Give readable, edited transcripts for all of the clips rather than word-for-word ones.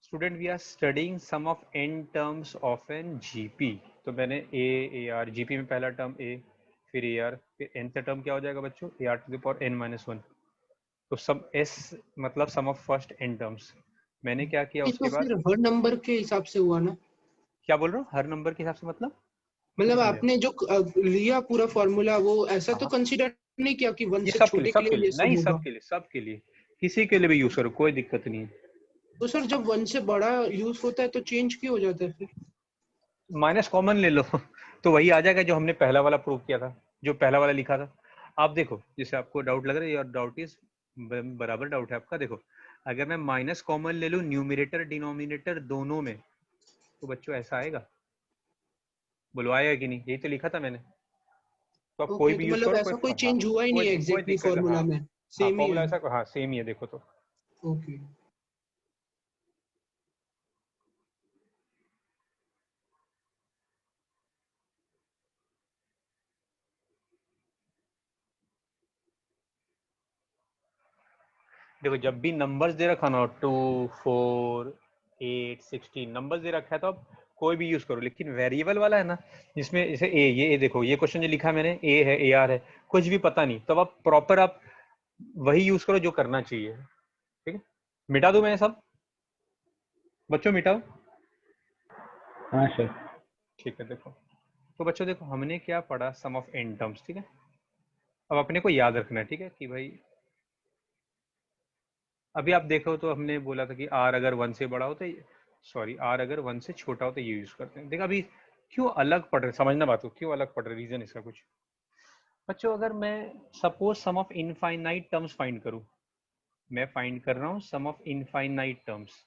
Student we are studying sum of n terms of an GP. तो मैंने A R GP में पहला term a, फिर a r, फिर n का टर्म क्या हो जाएगा बच्चों, a r to the power n-1। तो सम एस मतलब sum of first n terms. मैंने क्या किया ये उसके तो बाद, फिर हर नंबर के हिसाब से हुआ ना। क्या बोल रहा हूँ हर नंबर के हिसाब से मतलब मतलब समझाया। आपने जो लिया पूरा फॉर्मूला वो ऐसा हाँ तो हाँ, कंसीडर नहीं किया कि वन ये से सबके लिए छोटे के सबके लिए लिए ये सब नहीं, होगा। सबके लिए सबके लिए, किसी के लिए भी यूज करो, कोई दिक्कत नहीं है। तो सर जब वन से बड़ा यूज होता है तो चेंज क्यों हो जाता है फिर? माइनस कॉमन ले लो तो वही आ जाएगा जो हमने पहला वाला प्रूव किया था, जो पहला वाला लिखा था। आप देखो, जैसे आपको डाउट लग रहा है, और डाउट इज बराबर डाउट है आपका। देखो, अगर मैं माइनस कॉमन ले लूँ न्यूमिनेटर डिनोमिनेटर दोनों में, तो बच्चों ऐसा आएगा, बोलो आएगा कि नहीं, यही तो लिखा था मैंने। तो आप कोई ओके, तो भी यूज मतलब करो, कोई ऐसा कोई हाँ, चेंज हुआ ही नहीं है कोई एग्जैक्टली दिक्कत, हाँ फॉर्मूला में, हाँ, सेम ही फॉर्मूला है। ऐसा हाँ सेम ही है, देखो तो। ओके। देखो, जब भी नंबर्स दे रखा ना, 2, 4, 8, 16 नंबर्स दे रखा है, तो आप कोई भी यूज करो, लेकिन वेरिएबल वाला है ना, जिसमें जैसे ये देखो, ये क्वेश्चन जो लिखा है मैंने, ए है, ए आर है, कुछ भी पता नहीं, तब आप प्रॉपर आप वही यूज करो जो करना चाहिए। ठीक है, मिटा दूं मैं सब, बच्चों मिटाओ। हाँ सर। ठीक है, देखो, तो बच्चों देखो, हमने क्या पढ़ा, सम ऑफ एन टर्म्स। ठीक है, अब अपने को याद रखना है, ठीक है, कि भाई अभी आप देखो, तो हमने बोला था कि आर अगर 1 से बड़ा हो तो, सॉरी, आर अगर 1 से छोटा हो तो ये यूज करते हैं। देखो अभी क्यों अलग पढ़ रहे, समझना बात को, क्यों अलग पढ़ रहे, रीजन इसका कुछ। बच्चों, अगर मैं suppose sum of infinite terms find करूं, मैं फाइंड कर रहा हूं सम ऑफ इनफाइनाइट टर्म्स,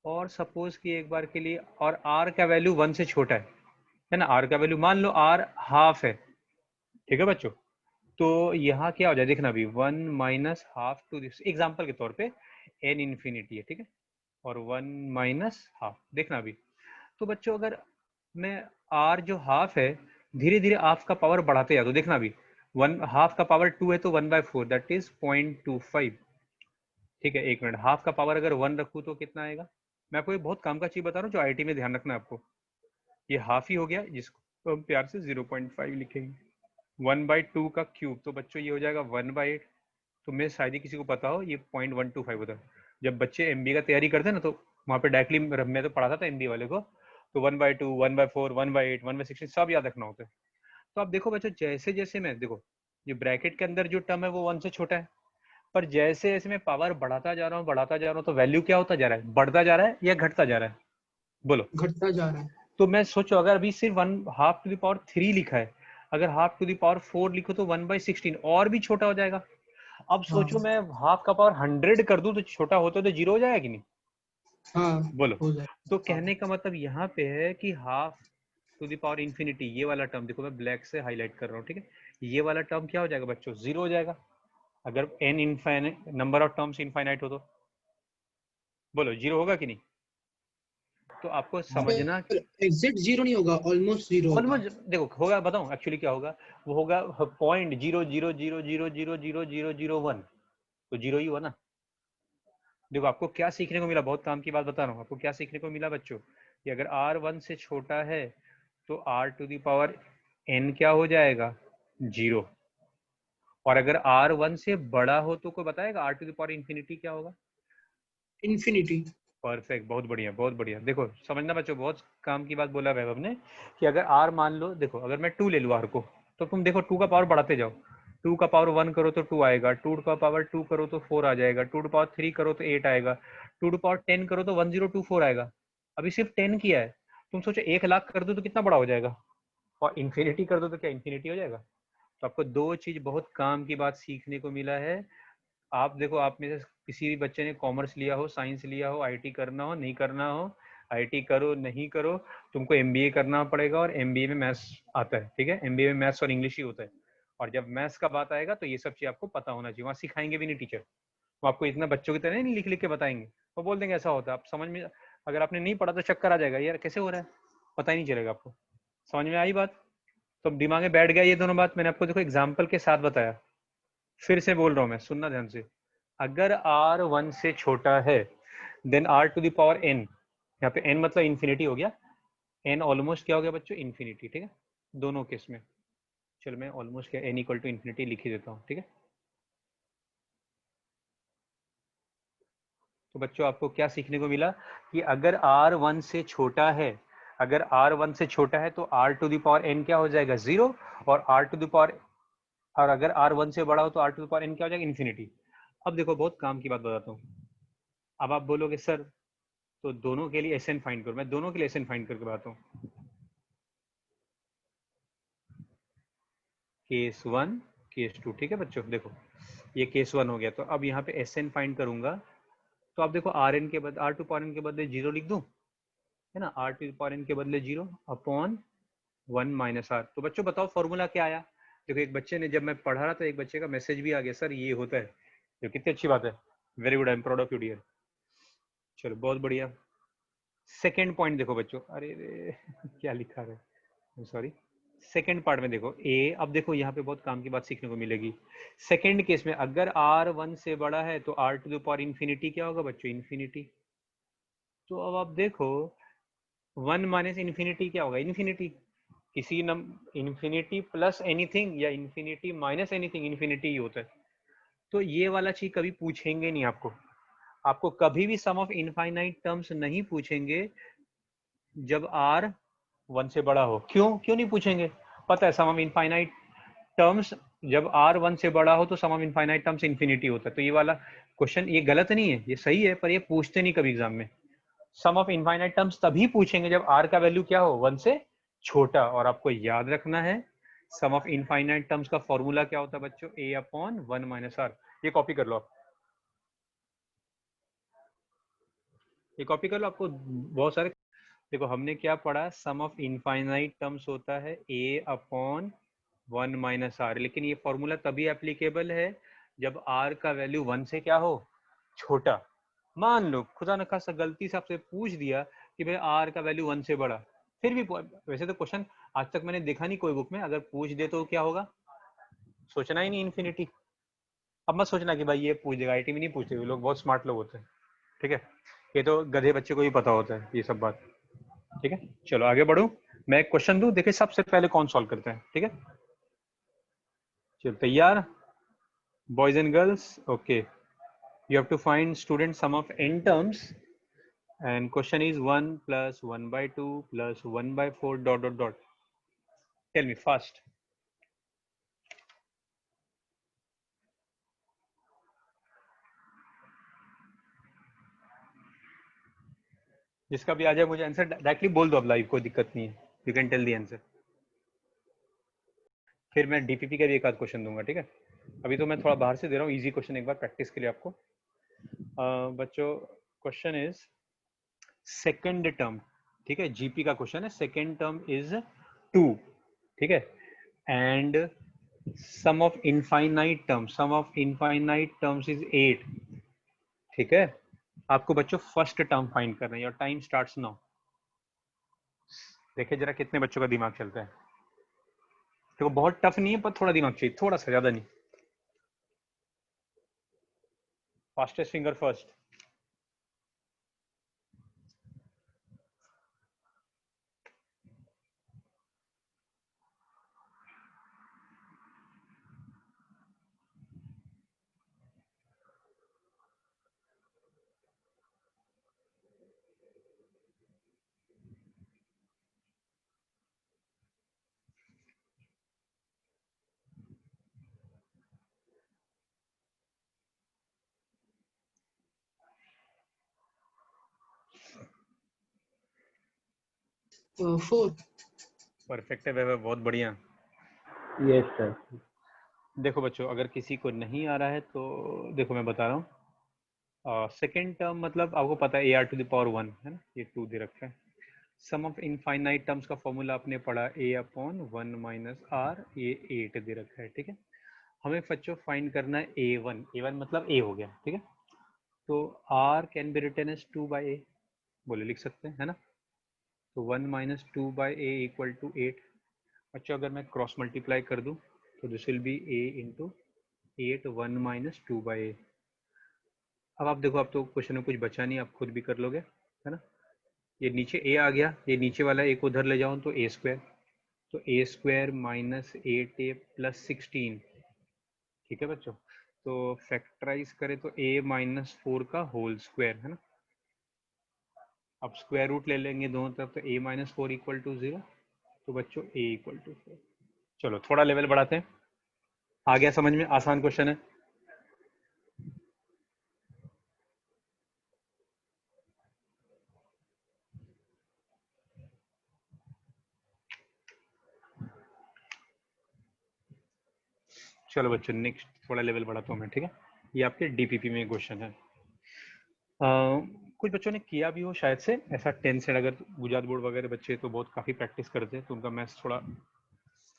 और सपोज कि एक बार के लिए, और आर का वैल्यू 1 से छोटा है ना, आर का वैल्यू मान लो आर हाफ है। ठीक है बच्चों, तो यहाँ क्या हो जाए, देखना अभी 1 minus half to this, example के तौर पे एन इन्फिनिटी है, ठीक है, और 1 माइनस हाफ, देखना अभी। तो बच्चों, अगर मैं आर जो हाफ है, धीरे धीरे हाफ का पावर बढ़ाते जा, तो देखना अभी, 1 हाफ का पावर 2 है, तो 1/4 दैट इज 0.25। ठीक है, एक मिनट, हाफ का पावर अगर 1 रखूँ तो कितना आएगा। मैं आपको ये बहुत काम का चीज बता रहा हूँ, जो आईटी में ध्यान रखना है आपको। ये हाफ ही हो गया, जिसको हम प्यार से 0.5 लिखेंगे। 1/2 का क्यूब, तो बच्चों ये हो जाएगा 1/8। तो मैं शायद ही किसी को पता हो, ये 0.125 होता है। जब बच्चे एमबीए का तैयारी करते हैं ना, तो वहाँ पे डायरेक्टली मैं तो पढ़ाता था एमबीए वाले को, तो 1/2, 1/4, 1/8, 1/16 सब याद रखना होता है। तो आप देखो बच्चों, जैसे जैसे मैं देखो, ये ब्रैकेट के अंदर जो टर्म है वो 1 से छोटा है, पर जैसे जैसे मैं पावर बढ़ाता जा रहा हूँ, बढ़ाता जा रहा हूँ, तो वैल्यू क्या होता जा रहा है, बढ़ता जा रहा है या घटता जा रहा है, बोलो। घटता जा रहा है। तो मैं सोचो, अगर अभी सिर्फ 1/2 लिखा है, अगर 1/4 लिखो तो 1/16 और भी छोटा हो जाएगा। अब हाँ सोचो, मैं हाफ का पावर 100 कर दूं तो छोटा होता तो जीरो हो जाएगा कि नहीं, हाँ, बोलो। हो जाए। तो हाँ कहने का मतलब यहाँ पे है कि half to the power infinity, ये वाला टर्म देखो, मैं ब्लैक से हाईलाइट कर रहा हूँ, ठीक है, ये वाला टर्म क्या हो जाएगा बच्चों, जीरो हो जाएगा, अगर an infinite number of terms infinite हो तो, बोलो जीरो होगा कि नहीं। तो आपको समझना, एग्जैक्ट जीरो नहीं होगा, ऑलमोस्ट जीरो होगा। ऑलमोस्ट, देखो होगा, बताऊं एक्चुअली क्या होगा, वो होगा 0.000000001, तो जीरो ही हुआ ना। देखो आपको क्या सीखने को मिला, बहुत काम की बात बता रहा हूँ आपको, क्या सीखने को मिला बच्चों, कि अगर आर 1 से छोटा है तो r to the power n क्या हो जाएगा, जीरो। और अगर आर 1 से बड़ा हो तो कोई बताएगा r to the power infinity क्या होगा। इन्फिनिटी। परफेक्ट, बहुत बढ़िया बहुत बढ़िया। देखो समझना बच्चों, बहुत काम की बात बोला वैभव ने, कि अगर आर मान लो, देखो अगर मैं 2 ले लूँ आर को, तो तुम देखो 2 का पावर बढ़ाते जाओ, 2 का पावर 1 करो तो 2 आएगा, 2 का पावर 2 करो तो 4 आ जाएगा, 2 पावर 3 करो तो 8 आएगा, 2 पावर 10 करो तो 1024 आएगा। अभी सिर्फ 10 किया है, तुम सोचो 1 लाख कर दो तो कितना बड़ा हो जाएगा, और इन्फिनिटी कर दो तो क्या इन्फिनिटी हो जाएगा। तो आपको दो चीज बहुत काम की बात सीखने को मिला है। आप देखो, आप में से किसी भी बच्चे ने कॉमर्स लिया हो, साइंस लिया हो, आईटी करना हो, नहीं करना हो, आईटी करो नहीं करो, तुमको एमबीए करना पड़ेगा, और एमबीए में मैथ्स आता है, ठीक है, एमबीए में मैथ्स और इंग्लिश ही होता है। और जब मैथ्स का बात आएगा तो ये सब चीज आपको पता होना चाहिए, वहाँ सिखाएंगे भी नहीं टीचर, वो आपको इतना बच्चों की तरह नहीं लिख लिख के बताएंगे, वो बोल देंगे ऐसा होता है, आप समझ में, अगर आपने नहीं पढ़ा तो चक्कर आ जाएगा, यार कैसे हो रहा है, पता ही नहीं चलेगा आपको। समझ में आई बात, तो दिमाग में बैठ गया ये दोनों बात, मैंने आपको देखो एग्जाम्पल के साथ बताया। फिर से बोल रहा हूँ मैं, सुनना ध्यान से, अगर R 1 से छोटा है then r to the power n, यहाँ पे n मतलब इन्फिनिटी हो गया, n ऑलमोस्ट क्या हो गया बच्चों, इन्फिनिटी, ठीक है, दोनों केस में। चलो मैं ऑलमोस्ट क्या n इक्वल टू इन्फिनिटी लिख ही देता हूँ, ठीक है। तो बच्चों आपको क्या सीखने को मिला कि अगर r 1 से छोटा है, अगर r 1 से छोटा है तो r to the power n क्या हो जाएगा, 0, और r टू द पावर, और अगर r 1 से बड़ा हो तो r to the power n क्या हो जाएगा, इन्फिनिटी। अब देखो बहुत काम की बात बताता हूँ। अब आप बोलोगे सर तो दोनों के लिए एस एन फाइंड करो, मैं दोनों के लिए एस एन फाइंड करके बताता हूँ। केस 1 केस 2, ठीक है बच्चों, देखो ये केस 1 हो गया, तो अब यहाँ पे एस एन फाइंड करूंगा, तो आप देखो आर एन के बदले, आर टू पावर एन के बदले 0 लिख दूं, है ना, आर टू पावर एन के बदले 0 अपॉन 1 माइनस आर। तो बच्चों बताओ फॉर्मूला क्या आया। देखो एक बच्चे ने, जब मैं पढ़ा रहा था, एक बच्चे का मैसेज भी आ गया, सर ये होता है, जो कितनी अच्छी बात है, very good, I am proud of you dear. चलो बहुत बढ़िया। सेकेंड पॉइंट देखो बच्चों, अरे रे क्या लिखा है, सॉरी, सेकेंड पार्ट में देखो ए, अब देखो यहाँ पे बहुत काम की बात सीखने को मिलेगी। सेकेंड केस में अगर आर 1 से बड़ा है तो r to the power infinity क्या होगा बच्चों, इन्फिनिटी। तो अब आप देखो 1 माइनस इन्फिनिटी क्या होगा, इन्फिनिटी। किसी नम इन्फिनिटी प्लस एनीथिंग या इन्फिनिटी माइनस एनीथिंग, इन्फिनिटी ही होता है। तो ये वाला चीज कभी पूछेंगे नहीं आपको, आपको कभी भी सम ऑफ इनफाइनाइट टर्म्स नहीं पूछेंगे जब आर 1 से बड़ा हो। क्यों क्यों नहीं पूछेंगे, पता है सम ऑफ इनफाइनाइट टर्म्स जब आर 1 से बड़ा हो तो सम ऑफ इनफाइनाइट टर्म्स इन्फिनिटी होता है। तो ये वाला क्वेश्चन ये गलत नहीं है, ये सही है, पर ये पूछते नहीं कभी एग्जाम में। सम ऑफ इनफाइनाइट टर्म्स तभी पूछेंगे जब आर का वैल्यू क्या हो, 1 से छोटा। और आपको याद रखना है सम ऑफ इनफाइनाइट टर्म्स का फॉर्मूला क्या होता है बच्चों, ए अपॉन 1 माइनस आर। ये कॉपी कर लो आप, ये कॉपी कर लो, आपको बहुत सारे, देखो हमने क्या पढ़ा, सम ऑफ इनफाइनाइट टर्म्स होता है ए अपॉन 1 माइनस आर, लेकिन ये फॉर्मूला तभी एप्लीकेबल है जब आर का वैल्यू 1 से क्या हो, छोटा। मान लो खुदा न खासा गलती से आपसे पूछ दिया कि भाई आर का वैल्यू 1 से बड़ा, फिर भी वैसे तो क्वेश्चन आज तक मैंने देखा नहीं कोई बुक में, अगर पूछ दे तो क्या होगा, सोचना ही नहीं इन्फिनिटी। अब मत सोचना कि भाई ये पूछ देगा, आईटी में नहीं पूछते, लोग बहुत स्मार्ट लोग होते हैं, ठीक है, ये तो गधे बच्चे को ही पता होता है ये सब बात, ठीक है। चलो आगे बढ़ू, मैं एक क्वेश्चन दूं, देखिए सबसे पहले कौन सॉल्व करते हैं, ठीक है। चलो तैयार boys and girls, okay, you have to find student sum of n terms, and question is 1 plus 1 by 2 plus 1 by 4 dot dot dot. Tell me fast. जिसका भी आ जाए मुझे आंसर डायरेक्टली बोल दो, अब लाइव, कोई दिक्कत नहीं है, you can tell the answer. फिर मैं डीपीपी का भी एक आध क्वेश्चन दूंगा, ठीक है। अभी तो मैं थोड़ा बाहर से दे रहा हूँ इजी क्वेश्चन, एक बार प्रैक्टिस के लिए आपको। बच्चों क्वेश्चन इज सेकेंड टर्म, ठीक है, जीपी का क्वेश्चन है, सेकेंड टर्म इज 2, ठीक है, and sum of infinite term, sum of infinite terms is 8, ठीक है। आपको बच्चों फर्स्ट टर्म फाइंड करना है, योर टाइम स्टार्ट्स नाउ। देखिए जरा कितने बच्चों का दिमाग चलता है, देखो बहुत टफ नहीं है पर थोड़ा दिमाग चाहिए, थोड़ा सा, ज्यादा नहीं। Fastest finger first. Four. Perfect है वैभव, बहुत बढ़िया। Yes sir. देखो बच्चों अगर किसी को नहीं आ रहा है तो देखो मैं बता रहा हूँ, सेकेंड टर्म मतलब आपको पता है a r to the power 1 है ना, ये 2 दे रखा है। सम ऑफ इनफाइनाइट टर्म्स का फॉर्मूला आपने पढ़ा, ए अपॉन 1 माइनस आर, ये 8 दे रखा है, ठीक है। हमें बच्चों फाइंड करना है ए1, ए1 मतलब ए हो गया, ठीक है। तो r can be written as 2 by a, बोले लिख सकते हैं, है ना। तो 1 minus 2 by a equal to 8। अच्छा अगर मैं क्रॉस मल्टीप्लाई कर दूं तो this will be a into 8, 1 minus 2 by a. अब आप देखो, अब तो क्वेश्चन में कुछ बचा नहीं, आप खुद भी कर लोगे, है ना। ये नीचे a आ गया, ये नीचे वाला a को उधर ले जाऊं तो a स्क्वायर, तो a square minus 8a plus 16, ठीक है बच्चों। तो फैक्टराइज करें तो a माइनस 4 का होल स्क्वायर, है ना। अब स्क्वायर रूट ले लेंगे दोनों तरफ, तो a माइनस 4 इक्वल टू 0, तो बच्चों a इक्वल टू 4। चलो थोड़ा लेवल बढ़ाते हैं, आ गया समझ में, आसान क्वेश्चन है। चलो बच्चों नेक्स्ट थोड़ा लेवल बढ़ाता हूँ मैं, ठीक है। ये आपके डीपीपी में क्वेश्चन है। कुछ बच्चों ने किया भी हो शायद से ऐसा, 10 से अगर गुजरात बोर्ड वगैरह बच्चे तो बहुत काफ़ी प्रैक्टिस करते हैं, तो उनका मैथ्स थोड़ा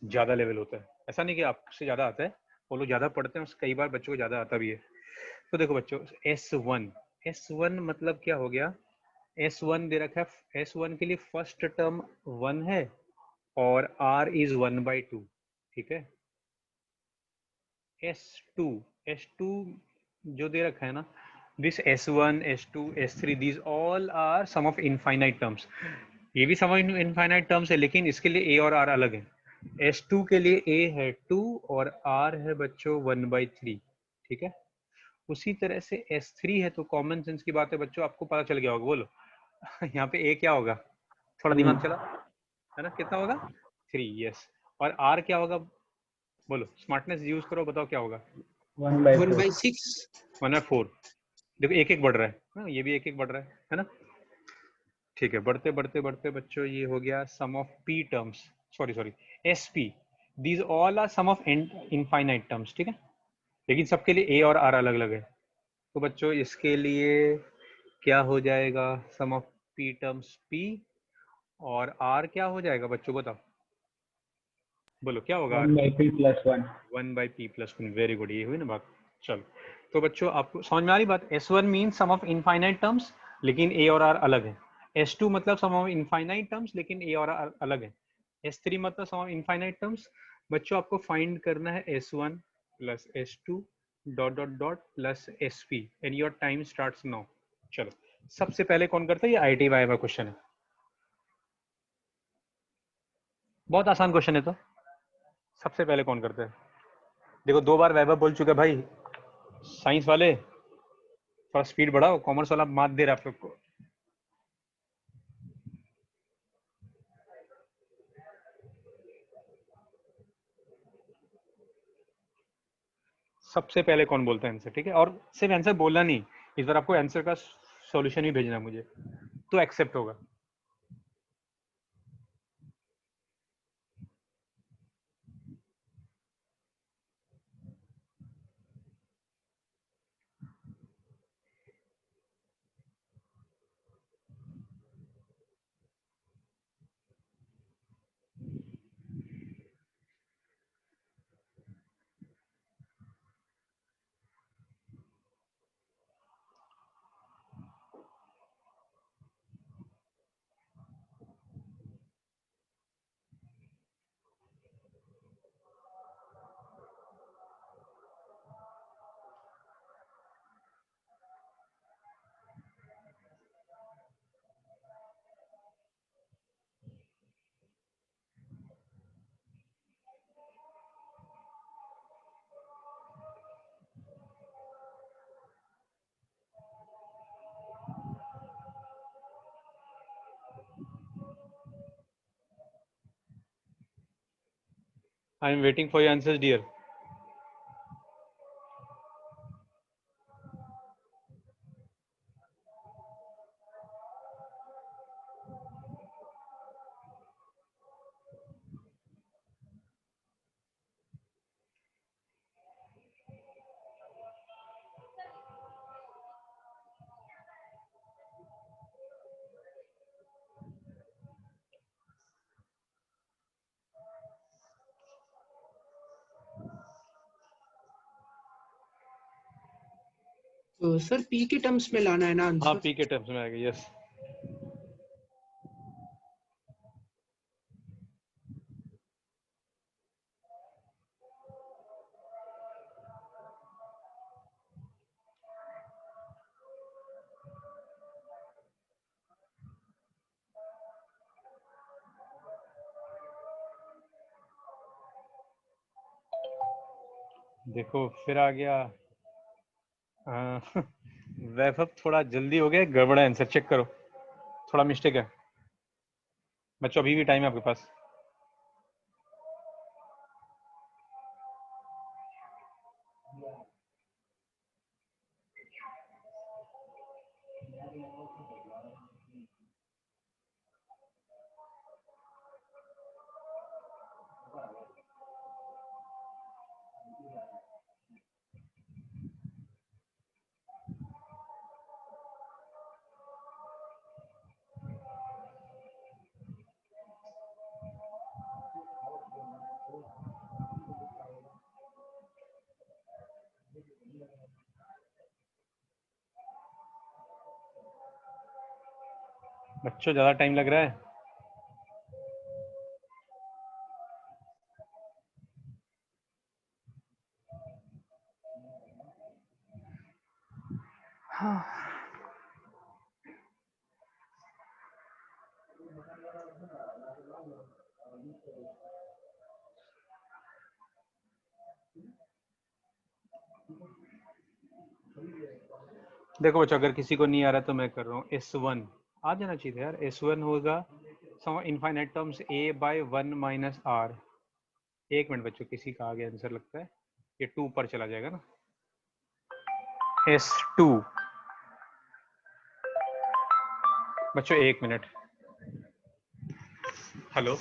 ज़्यादा लेवल होता है। ऐसा नहीं कि आपसे ज़्यादा आता है, वो लोग ज़्यादा पढ़ते हैं, कई बार बच्चों को ज़्यादा आता भी है। तो देखो बच्चों, S1 मतलब क्या हो गया, S1 दे रखा है, S1 के लिए फर्स्ट टर्म 1 है और R इज 1/2, ठीक है। S2, S2 जो दे रखा है ना, this S1, S2, S3, these all are sum of infinite terms। ये भी सम ऑफ इनफाइनाइट टर्म्स है, लेकिन इसके लिए a और r अलग है। S2 के लिए a है 2 और r है बच्चों 1/3, ठीक है। उसी तरह से S3 है, तो कॉमन सेंस की बात है बच्चों, आपको पता चल गया होगा, बोलो यहाँ पे a क्या होगा, थोड़ा दिमाग चला, है ना, कितना होगा 3, यस। और r क्या होगा, बोलो, स्मार्टनेस यूज करो, बताओ क्या होगा। 1/6। 1/4। देखो एक एक बढ़ रहा है ना, ये भी एक एक बढ़ रहा है ना। ठीक है, बढ़ते बढ़ते बढ़ते बच्चों ये हो गया sum of p terms, sorry sorry, S p, these all are sum of infinite terms, ठीक है। लेकिन सबके लिए ए और आर अलग अलग है। तो बच्चों इसके लिए क्या हो जाएगा, sum of p terms P, और आर क्या हो जाएगा बच्चों, बताओ, बोलो क्या होगा। 1/p+1। 1/p+1, वेरी गुड, ये हुई ना बात। चलो, तो बच्चों आपको समझ में आ रही बात। S1 mean sum of infinite terms, लेकिन a और r अलग है। S2 मतलब सम ऑफ इनफाइनाइट टर्म्स, लेकिन a और r अलग है। S3 मतलब सम ऑफ इनफाइनाइट टर्म्स। बच्चों आपको फाइंड करना है S1 plus S2 dot dot dot plus SP, and your time starts now. चलो सबसे पहले कौन करता है, ये IIT वाइवा क्वेश्चन है, बहुत आसान क्वेश्चन है। तो सबसे पहले कौन करता है, देखो 2 बार वाइवा बोल चुके भाई, साइंस वाले थोड़ा स्पीड बढ़ाओ, कॉमर्स वाला मात दे रहा है आप लोग को। सबसे पहले कौन बोलता है आंसर, ठीक है। और सिर्फ आंसर बोलना नहीं, इस बार आपको आंसर का सॉल्यूशन भी भेजना है मुझे, तो एक्सेप्ट होगा। I am waiting for your answers dear. तो सर पी के टर्म्स में लाना है ना हाँ आंसर। पी के टर्म्स में आएगा, यस। देखो फिर आ गया वैभव, थोड़ा जल्दी हो गया, गड़बड़ा आंसर, चेक करो, थोड़ा मिस्टेक है बच्चों, अभी भी टाइम है आपके पास। बच्चों ज्यादा टाइम लग रहा है। हाँ। देखो बच्चों, अगर किसी को नहीं आ रहा तो मैं कर रहा हूँ। S1 आ जाना चाहिए यार। S1 होगा sum infinite terms a by 1 minus r. एक मिनट बच्चों, किसी का आ गया आंसर लगता है, ये 2 पर चला जाएगा ना। S2 बच्चों, एक मिनट। हेलो,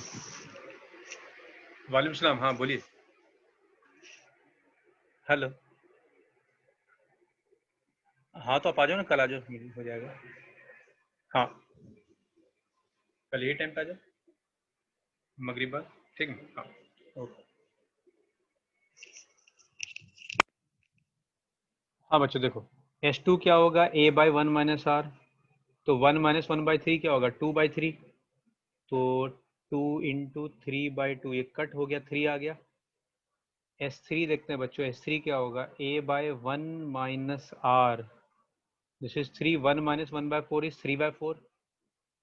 वालेकुम सलाम, हाँ बोलिए। हेलो, हाँ तो आप आ जाओ ना, कल आ जाओ, हो जाएगा। हाँ, कल यही टाइम पे आ जाओ, मगरिब बाद, ठीक है। हाँ, ओके। हाँ बच्चों देखो, S2 क्या होगा, a बाय 1 माइनस आर, तो 1 माइनस 1/3 क्या होगा, 2/3, तो 2 इंटू 3/2, ये कट हो गया, 3 आ गया। S3 देखते हैं बच्चों, S3 क्या होगा, a by 1 minus r, this is 3, 1 minus 1/4 is 3/4,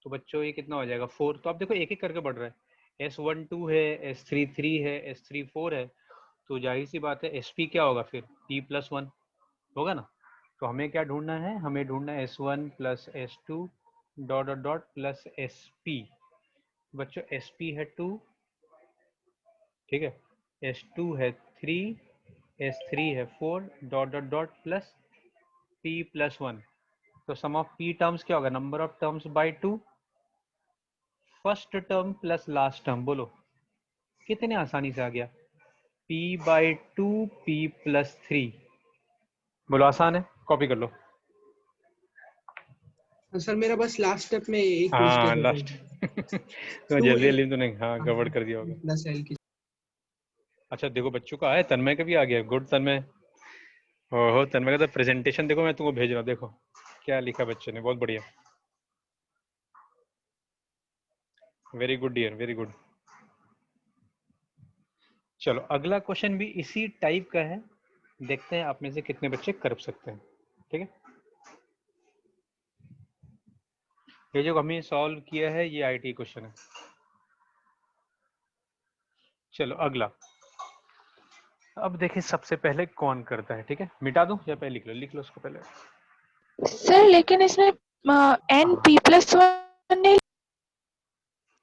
तो बच्चों ये कितना हो जाएगा, 4। तो आप देखो एक एक करके बढ़ रहा है, S1 2 है, S3 3 है, S3 4 है, तो जाहिर सी बात है SP क्या होगा फिर, P+1 होगा ना। तो हमें क्या ढूंढना है, हमें ढूंढना है S1 plus S2 dot dot dot plus SP। बच्चों SP है 2, ठीक है, S2 है 3, S3 है 4 dot dot dot plus P+1। तो सम ऑफ P टर्म्स क्या होगा, number of terms by 2, first term plus last term. बोलो कितने आसानी से आ गया, P/2 P+3। बोलो आसान है, कॉपी कर लो। सर मेरा बस लास्ट स्टेप में एक हाँ मिस्टेक हो लास्ट गई। तो टू जल्दी ए जल्दी तो नहीं, हाँ गड़बड़ कर दिया होगा। प्लस एल की। अच्छा देखो बच्चों का है, तन्मय का भी आ गया, गुड तन्मय। ओहो, तन्मय का तो प्रेजेंटेशन देखो, मैं तुमको भेज रहा हूँ, देखो क्या लिखा बच्चे ने, बहुत बढ़िया, very good dear, very good. चलो अगला क्वेश्चन भी इसी टाइप का है, देखते हैं आप में से कितने बच्चे कर सकते हैं, ठीक है। ये जो हमने सॉल्व किया है ये आईटी क्वेश्चन है। चलो अगला, अब देखिए सबसे पहले कौन करता है, ठीक है, मिटा दूं या पहले लिख लो, लिख लो उसको पहले। सर लेकिन इसमें एन P+1 नहीं।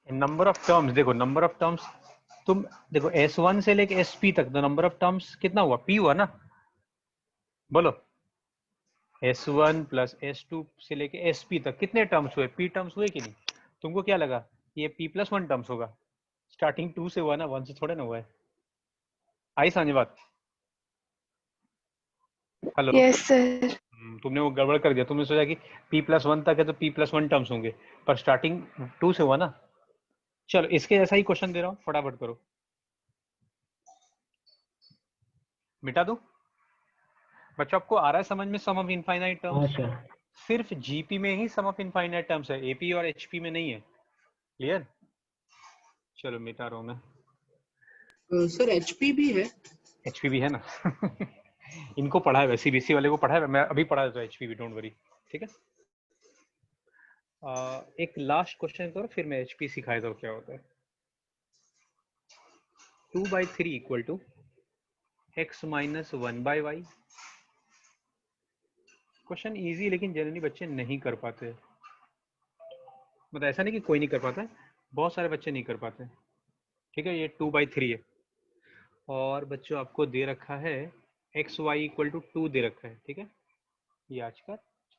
नंबर ऑफ टर्म्स देखो, नंबर ऑफ टर्म्स तुम देखो, S1 से लेके SP तक तो नंबर ऑफ टर्म्स कितना हुआ, P हुआ ना। बोलो S1 प्लस S2 से लेके SP तक कितने टर्म्स हुए, P टर्म्स हुए कि नहीं। तुमको क्या लगा ये P+1 टर्म्स होगा, स्टार्टिंग 2 से हुआ ना, 1 से थोड़े ना हुआ है। आई समझ बात। Hello, yes sir. तुमने वो गड़बड़ कर दिया, तुमने सोचा कि P+1 तक है तो P+1 टर्म्स होंगे, पर स्टार्टिंग 2 से हुआ ना। चलो इसके जैसा ही क्वेश्चन दे रहा हूँ, फटाफट करो। मिटा दूं बच्चों, आपको आ रहा है समझ में, सम ऑफ इनफाइनाइट हाँ टर्म्स सर। सिर्फ जीपी में ही सम ऑफ इनफाइनाइट टर्म्स है, एपी और एचपी में नहीं है, क्लियर। चलो मिटा रहा हूं मैं। सर एचपी भी है। एचपी भी है ना इनको पढ़ा है, सीबीएसई वाले को पढ़ा है, मैं अभी पढ़ा देता हूँ एचपी भी, डोंट वरी, ठीक है। एक लास्ट क्वेश्चन करो, फिर मैं एचपी सिखाया था क्या होता है। 2/3 equal to x minus 1/y। Question easy, लेकिन जनरली बच्चे नहीं कर पाते। मतलब ऐसा नहीं कि कोई नहीं कर पाता है, बहुत सारे बच्चे नहीं कर पाते। ठीक है, ये 2/3 है और बच्चों आपको दे रखा है एक्स वाई इक्वल टू 2 दे रखा है। ठीक है, ये आज का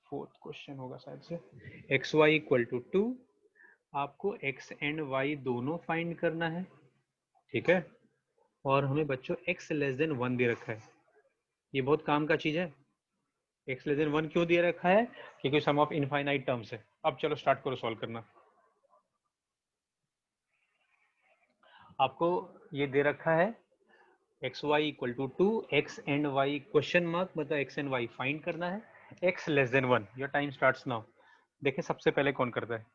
4th क्वेश्चन होगा शायद से। एक्स वाई इक्वल टू 2, आपको एक्स एंड वाई दोनों फाइंड करना है। ठीक है, और हमें बच्चों x लेस देन 1 दे रखा है। ये बहुत काम का चीज है। x लेस देन 1 क्यों दे रखा है? क्योंकि सम ऑफ इनफाइनाइट टर्म्स है। अब चलो स्टार्ट करो सॉल्व करना। आपको ये दे रखा है x y equal to 2, x and y question mark, मतलब एक्स एंड वाई फाइंड करना है। x less than 1, your time starts now. देखिए सबसे पहले कौन करता है।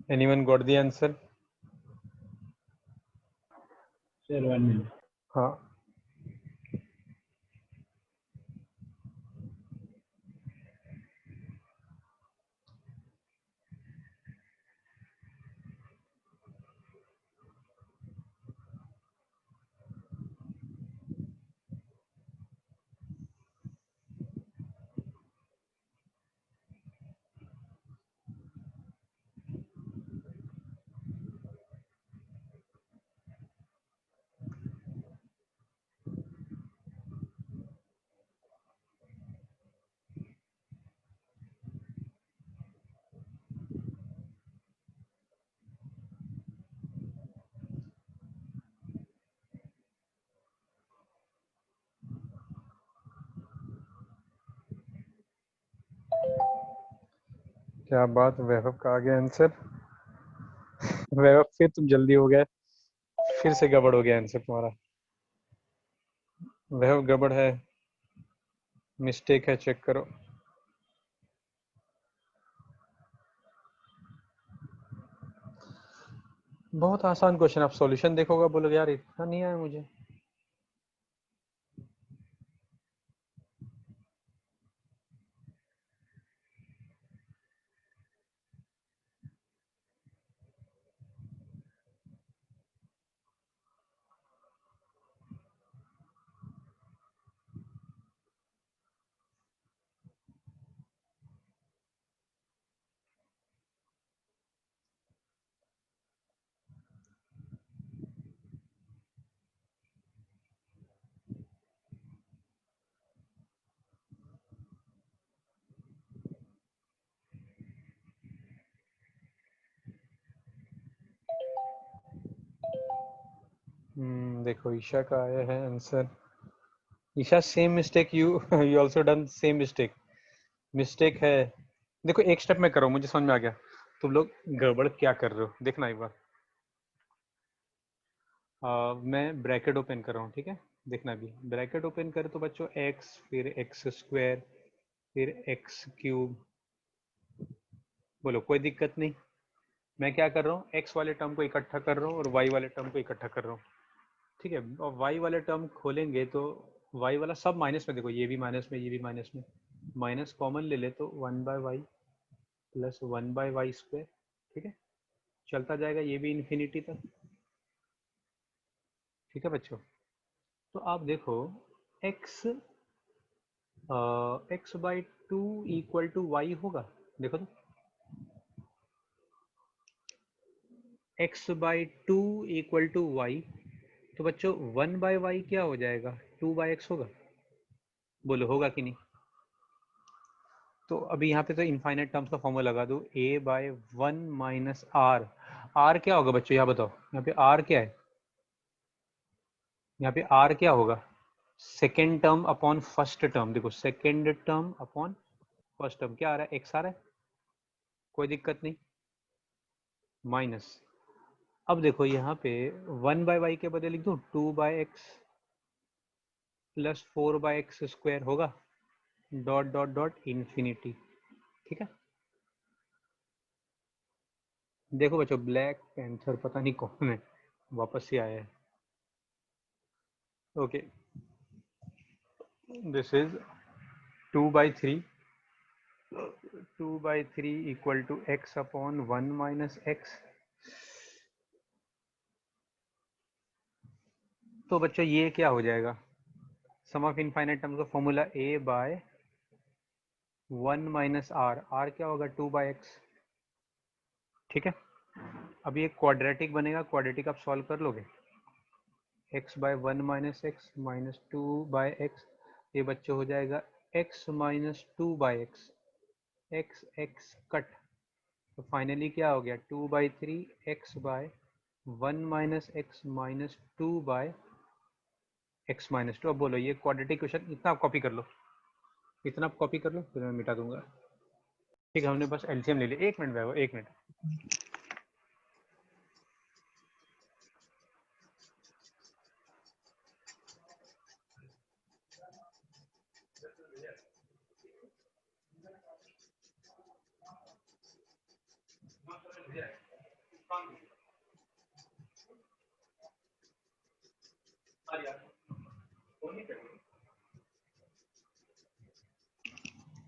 Anyone got the answer? Sir, 1 minute. हाँ, क्या बात, वैभव का आ गया आंसर। वैभव फिर तुम जल्दी हो गए, फिर से गड़बड़ हो गया आंसर तुम्हारा। वैभव गड़बड़ है, मिस्टेक है, चेक करो। बहुत आसान क्वेश्चन, आप सॉल्यूशन देखोगे बोलोगे यार इतना नहीं आया मुझे। देखो ईशा का आया है answer. Isha same mistake you you also done same mistake. Mistake है, देखो एक स्टेप मैं कर रहा हूँ, मुझे समझ में आ गया तुम लोग गड़बड़ क्या कर रहे हो, देखना एक बार। मैं ब्रैकेट ओपन कर रहा हूँ, ठीक है, देखना भी। ब्रैकेट ओपन करें तो बच्चों एक्स, फिर एक्स स्क्वायर, फिर एक्स क्यूब, बोलो कोई दिक्कत नहीं। मैं क्या कर रहा हूँ, एक्स वाले टर्म को इकट्ठा कर रहा हूँ और वाई वाले टर्म को इकट्ठा कर रहा हूँ, ठीक है। और वाई वाले टर्म खोलेंगे तो वाई वाला सब माइनस में, देखो ये भी माइनस में, ये भी माइनस में, माइनस कॉमन ले ले तो 1/y प्लस 1/y स्क्वायर, ठीक है, चलता जाएगा ये भी इन्फिनिटी तक, ठीक है बच्चों। तो आप देखो x x/2 equal to Y होगा, देखो तो x/2 इक्वल टू वाई, तो बच्चों 1/y क्या हो जाएगा, 2/x होगा, बोलो होगा कि नहीं। तो अभी यहाँ पे तो इनफाइनाइट टर्म्स का फॉर्मूला लगा दो, a/1 माइनस आर। आर क्या होगा बच्चों, यहाँ बताओ, यहाँ पे आर क्या है, यहाँ पे आर क्या होगा, second term upon first term, देखो second term upon first term, क्या आ रहा है, एक्स आ रहा है, कोई दिक्कत नहीं, माइनस। अब देखो यहाँ पे 1/y के बदले लिख दूँ 2/x प्लस 4/x स्क्वायर होगा, डॉट डॉट डॉट इन्फिनिटी, ठीक है। देखो बच्चों ब्लैक पैंथर पता नहीं कौन है, वापस से आया है, okay. This is 2/3, 2/3 equal to x upon 1 minus x. तो बच्चों ये क्या हो जाएगा, सम ऑफ इनफाइनाइट टर्म्स का formula a/1 minus r, r क्या होगा 2/x, ठीक है। अब ये क्वाड्रेटिक बनेगा, क्वाड्रेटिक आप सॉल्व कर लोगे, x/1 minus x minus 2/x, ये बच्चे हो जाएगा x minus 2/x, x x cut, तो फाइनली क्या हो गया 2/3 x/1 minus x minus 2/x minus 2। अब बोलो ये क्वाड्रेटिक क्वेश्चन, इतना आप कॉपी कर लो, इतना आप कॉपी कर लो, फिर मैं मिटा दूंगा, ठीक है। हमने बस एलसीएम ले लिया, 1 मिनट बैठो, 1 मिनट।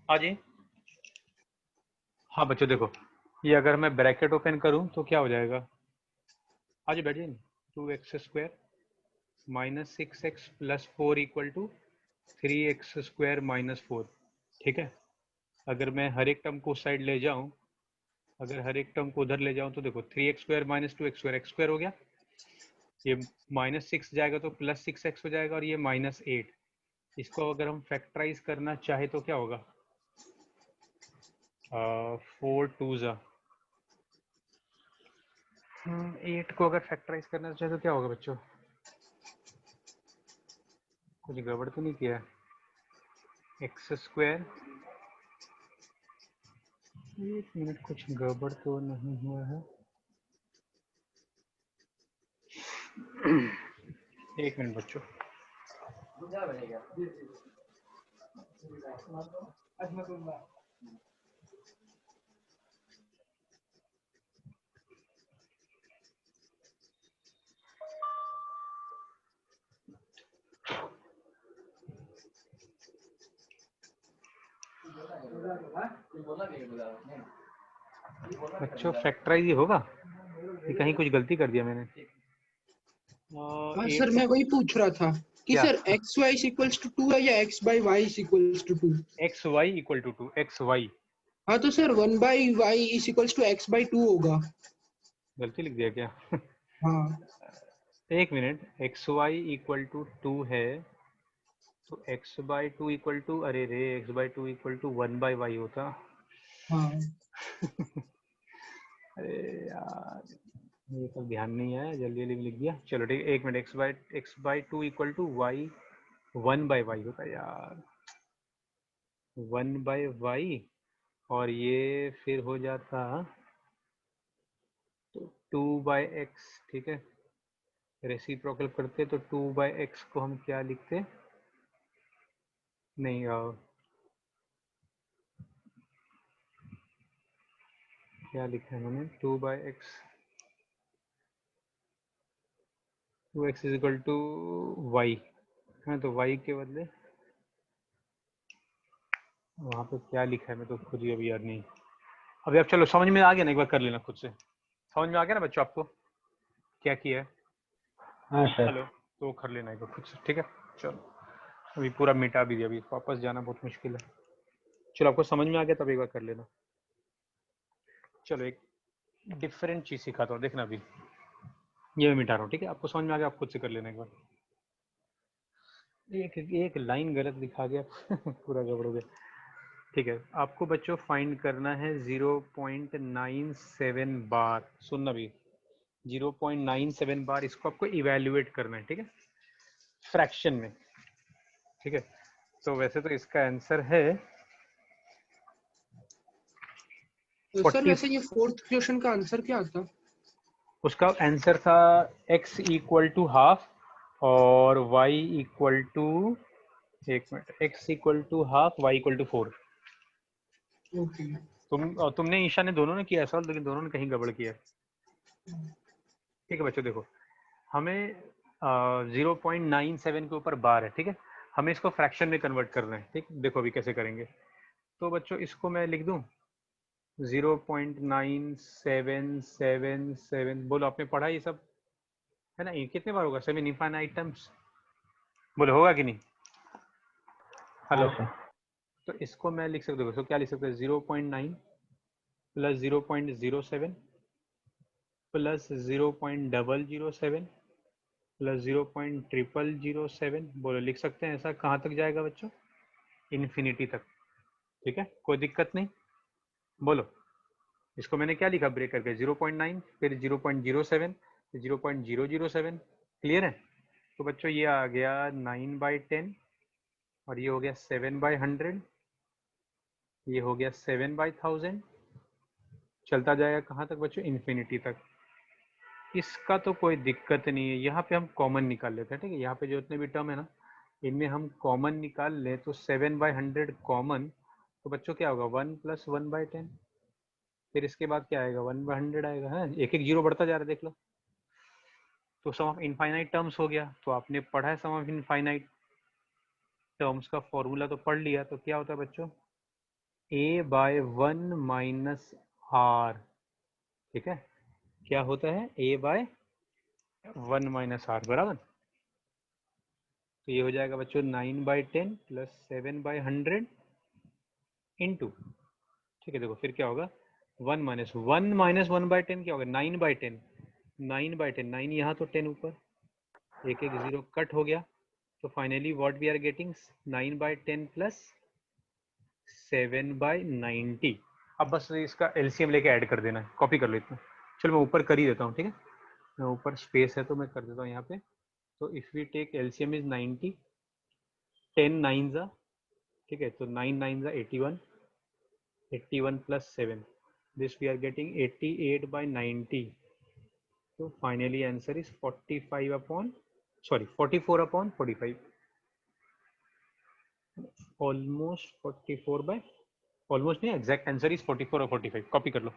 हाँ जी, हाँ बच्चों देखो, ये अगर मैं ब्रैकेट ओपन करूं तो क्या हो जाएगा, आज बैठ जाइए, 2x square minus 6x plus 4 equal to 3x square minus 4, ठीक है। अगर मैं हर एक टर्म को उस साइड ले जाऊं, अगर हर एक टर्म को उधर ले जाऊं तो देखो 3x square minus 2x square, x square हो गया, ये माइनस 6 जाएगा तो प्लस 6x हो जाएगा, और ये माइनस 8, इसको अगर हम फैक्टराइज करना चाहे तो क्या होगा, 4 2 जा 8 को अगर फैक्टराइज करना चाहे तो क्या होगा बच्चों, कुछ गड़बड़ तो नहीं किया, एक्स स्क्वायर, एक मिनट, कुछ गड़बड़ तो नहीं हुआ है, एक मिनट बच्चों। बच्चों फैक्टराइज ही होगा, ये कहीं कुछ गलती कर दिया मैंने। हाँ सर, 8 मैं वही पूछ रहा था कि क्या, sir x y equals to 2 है या x/y equals to 2। X y equal to 2, x y, हाँ तो sir 1/y equals to x/2 होगा। गलती लिख दिया क्या हाँ एक minute, x y equal to 2 है तो x/2 इक्वल टू, अरे रे x/2 इक्वल टू 1/y होता हाँ अरे यार, ये सब ध्यान नहीं आया, जल्दी जल्दी लिख दिया। चलो ठीक है, एक minute. x/2 equal to y 1/y होता है यार, 1/y, और ये फिर हो जाता तो 2/x। ठीक है, रेसिप्रोकल करते तो 2/x को हम क्या लिखते, नहीं क्या लिखा है मैंने, 2/x, 2x is equal to y है, तो y के बदले वहाँ पे क्या लिखा है मैं तो खुद ही अभी याद नहीं। अभी आप चलो समझ में आ गया ना, एक बार कर लेना खुद से। समझ में आ गया ना बच्चों आपको क्या किया है? हाँ सर। हेलो, तो कर लेना एक बार खुद से, ठीक है। चलो अभी पूरा मिटा भी दिया, अभी वापस जाना बहुत मुश्किल है। चलो आपको समझ में आ गया तब एक बार कर लेना। चलो एक डिफरेंट चीज सिखाता हूँ, देखना अभी ये मैं मिटा रहा हूँ, ठीक है। आपको समझ में आ गया, आप खुद से कर लेना एक बार। एक लाइन गलत दिखा गया पूरा गड़बड़ हो गया। ठीक है, आपको बच्चों फाइंड करना है 0.97 बार। सुनना भी, 0.97 बार, इसको आपको इवेल्युएट करना है, ठीक है, फ्रैक्शन में। ठीक है, तो वैसे तो इसका आंसर है तो सर 40। वैसे ये फोर्थ क्वेश्चन का आंसर क्या था? उसका आंसर था x इक्वल टू हाफ और y इक्वल टू, एक minute, x equal to half, y equal to 4। Okay. तुमने ईशा ने दोनों ने किया सॉल्व, लेकिन दोनों ने कहीं गड़बड़ किया है। ठीक है बच्चों, देखो हमें 0.97 के ऊपर बार है, ठीक है, हमें इसको फ्रैक्शन में कन्वर्ट करना है। ठीक, देखो अभी कैसे करेंगे। तो बच्चों इसको मैं लिख दूं 0.9777, बोलो आपने पढ़ा ये सब है ना, ये कितने बार होगा, सेवन इनफाइनाइट टर्म्स, बोलो होगा कि नहीं? हाँ हेलो, सर। तो इसको मैं लिख सकता हूँ, तो क्या लिख सकते हैं, 0.9 प्लस 0.07 प्लस 0.007 प्लस 0.007, बोलो लिख सकते हैं। ऐसा कहाँ तक जाएगा बच्चों? इन्फिनिटी तक। ठीक है, कोई दिक्कत नहीं, बोलो। इसको मैंने क्या लिखा ब्रेक करके, 0.9 फिर 0.07 फिर 0.007। क्लियर है? तो बच्चों ये आ गया 9/10, और ये हो गया 7/100, ये हो गया 7/1000। चलता जाएगा कहाँ तक बच्चों? इन्फिनिटी तक। इसका तो कोई दिक्कत नहीं है, यहाँ पे हम कॉमन निकाल लेते हैं। ठीक है, यहाँ पे जो इतने भी टर्म है ना, इनमें हम कॉमन निकाल लें तो 7/100 कॉमन, तो बच्चों क्या होगा, 1 प्लस 1/10। फिर इसके बाद क्या आएगा, 1/100 आएगा, है एक एक जीरो बढ़ता जा रहा है, देख लो। तो सम ऑफ इनफाइनाइट टर्म्स हो गया। तो आपने पढ़ा है सम ऑफ इनफाइनाइट टर्म्स का फॉर्मूला तो पढ़ लिया, तो क्या होता है बच्चों, a/1 माइनस आर। ठीक है, क्या होता है, a/1 माइनस आर बराबर। तो ये हो जाएगा बच्चों 9/10 प्लस 7/100 इंटू, ठीक है, देखो फिर क्या होगा, 1 - 1 - 1/10 क्या होगा, 9/10, 9/10, 9 यहाँ तो 10 ऊपर, एक एक जीरो कट हो गया। तो finally what we are getting, 9/10 plus 7/90। अब बस इसका एलसीएम लेके ऐड कर देना है, कॉपी कर लो इतना। चलो मैं ऊपर कर ही देता हूँ, ठीक है, मैं ऊपर स्पेस है तो मैं कर देता हूँ यहाँ पे। तो if we take LCM is 90, 10 9 जा, ठीक है, तो 9 9 जा 81, 81 plus 7, this we are getting 88/90. So finally answer is 45 upon, sorry, 44/45, almost 44 by, almost नहीं, exact answer is 44 or 45, copy कर लो।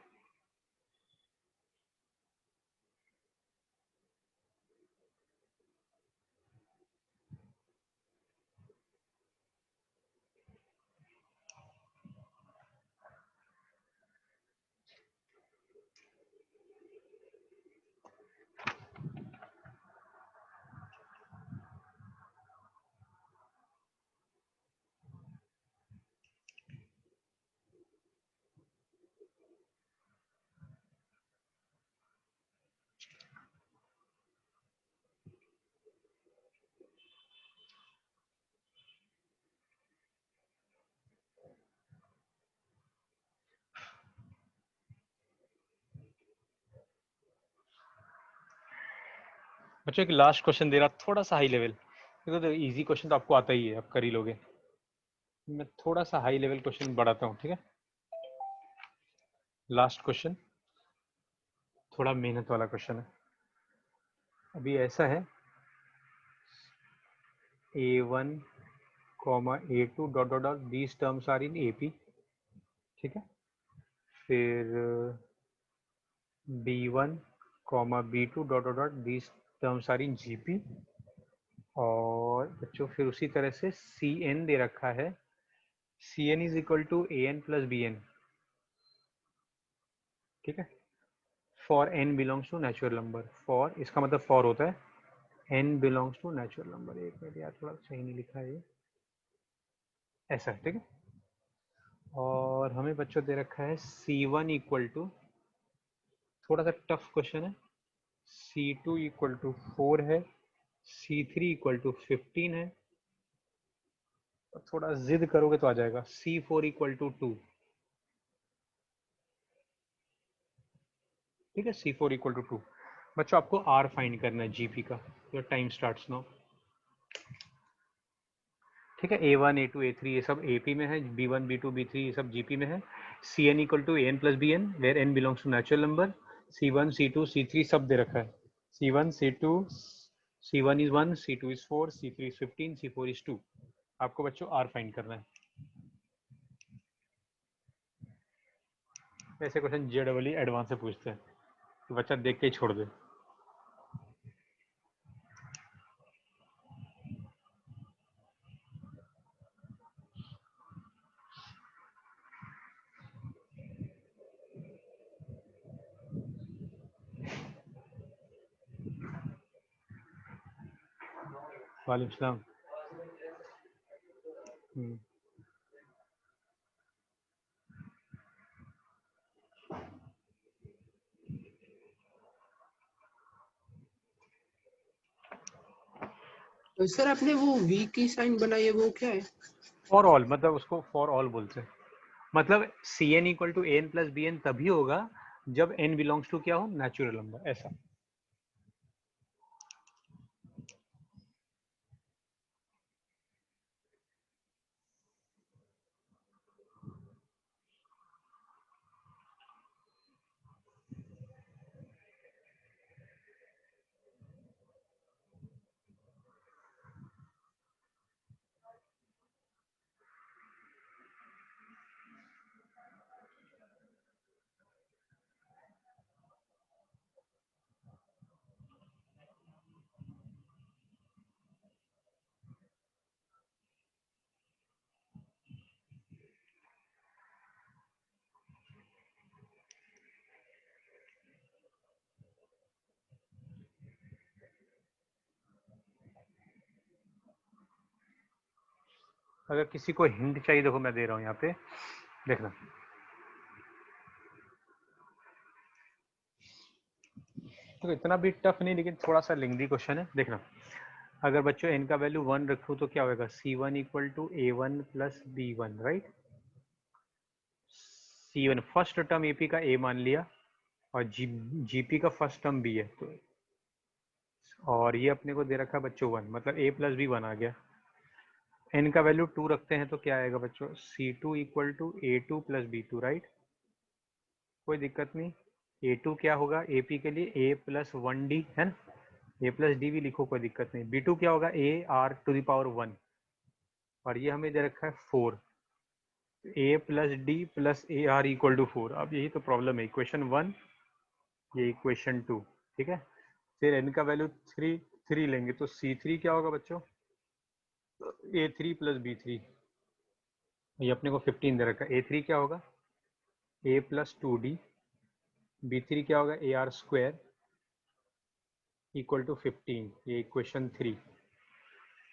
बच्चों एक लास्ट क्वेश्चन दे रहा, थोड़ा सा हाई लेवल, देखो तो इजी क्वेश्चन तो आपको आता ही है, आप कर ही लोगे। मैं थोड़ा सा हाई लेवल क्वेश्चन बढ़ाता हूँ, ठीक है। लास्ट क्वेश्चन थोड़ा मेहनत वाला क्वेश्चन है। अभी ऐसा है A1, A2 dot dot dot these terms are in AP, ठीक है। फिर B1, B2 dot dot dot these terms are in GP। और बच्चों फिर उसी तरह से CN दे रखा है, CN is equal to AN plus BN, ठीक है। For n belongs to natural number, for इसका मतलब फॉर होता है n belongs to natural number. एक मिनट यार, थोड़ा सही नहीं लिखा है ये, ऐसा है, ठीक है। और हमें बच्चों दे रखा है C1 इक्वल टू, थोड़ा सा टफ क्वेश्चन है, C2 इक्वल टू 4 है, C3 इक्वल टू 15 है, और थोड़ा जिद करोगे तो आ जाएगा C4 इक्वल टू 2, ठीक है। C4 equal to 2। बच्चों आपको R फाइंड करना है GP का। योर टाइम स्टार्ट्स नाउ, ठीक है। A1, A2, A3 ये सब AP में है, B1, B2, B3 ये सब GP में है। CN equal to AN plus BN where N belongs to natural number. C1, C2, C3 सब दे रखा है। C1, C2, C1 is 1, C2 is 4, C3 is 15, C4 is 2। आपको बच्चों R फाइंड करना है। ऐसे क्वेश्चन JEE एडवांस से पूछते हैं, तो बच्चा देख के ही छोड़ दे। वालेकुम सलाम। सर आपने वो वी की साइन बनाई है, वो क्या है? फॉर ऑल, मतलब उसको फॉर ऑल बोलते हैं। मतलब CN equal to AN plus BN तभी होगा जब N बिलोंग्स टू क्या हो, नेचुरल नंबर, ऐसा। अगर किसी को हिंट चाहिए, देखो मैं दे रहा हूँ यहाँ पे, देखना। तो इतना भी टफ नहीं, लेकिन थोड़ा सा लेंथी क्वेश्चन है, देखना। अगर बच्चों n का वैल्यू 1 रखूँ तो क्या होगा, C1 equal to A1 plus B1, right. C1 first term AP का A मान लिया, और GP का फर्स्ट टर्म B है, तो और ये अपने को दे रखा है बच्चों 1, मतलब A प्लस B 1 आ गया। n का वैल्यू 2 रखते हैं तो क्या आएगा बच्चों, C2 equal to A2 plus B2, right. कोई दिक्कत नहीं। A2 क्या होगा AP के लिए, A प्लस 1D है ना, A प्लस डी भी लिखो, कोई दिक्कत नहीं। B2 क्या होगा, AR टू द पावर 1, और ये हमें दे रखा है 4, A plus d plus AR equal to 4। अब यही तो प्रॉब्लम है, इक्वेशन 1 ये इक्वेशन 2, ठीक है। फिर n का वैल्यू 3 लेंगे तो C3 क्या होगा बच्चों, A3 प्लस B3, ये अपने को 15 दे रखा है। A3 क्या होगा, A प्लस 2D, B3 क्या होगा, AR स्क्वायर इक्वल टू 15, ये इक्वेशन 3।